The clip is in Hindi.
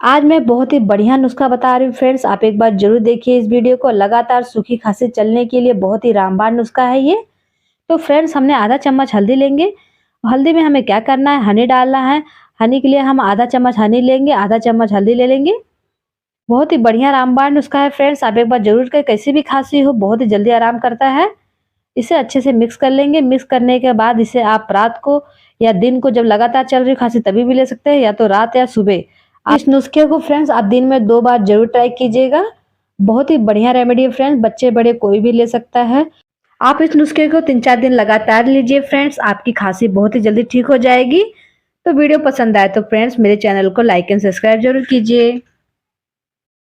आज मैं बहुत ही बढ़िया नुस्खा बता रही हूँ फ्रेंड्स, आप एक बार जरूर देखिए इस वीडियो को। लगातार सूखी खांसी चलने के लिए बहुत ही रामबाण नुस्खा है ये। तो फ्रेंड्स, हमने आधा चम्मच हल्दी लेंगे। हल्दी में हमें क्या करना है, हनी डालना है। हनी के लिए हम आधा चम्मच हनी लेंगे, आधा चम्मच हल्दी ले लेंगे। बहुत ही बढ़िया रामबाण नुस्खा है फ्रेंड्स, आप एक बार जरूर करें। कैसी भी खांसी हो बहुत ही जल्दी आराम करता है। इसे अच्छे से मिक्स कर लेंगे। मिक्स करने के बाद इसे आप रात को या दिन को, जब लगातार चल रही खांसी तभी भी ले सकते हैं, या तो रात या सुबह। इस नुस्खे को फ्रेंड्स आप दिन में 2 बार जरूर ट्राई कीजिएगा। बहुत ही बढ़िया रेमेडी है फ्रेंड्स, बच्चे बड़े कोई भी ले सकता है। आप इस नुस्खे को 3-4 दिन लगातार लीजिए फ्रेंड्स, आपकी खांसी बहुत ही जल्दी ठीक हो जाएगी। तो वीडियो पसंद आए तो फ्रेंड्स मेरे चैनल को लाइक एंड सब्सक्राइब जरूर कीजिए।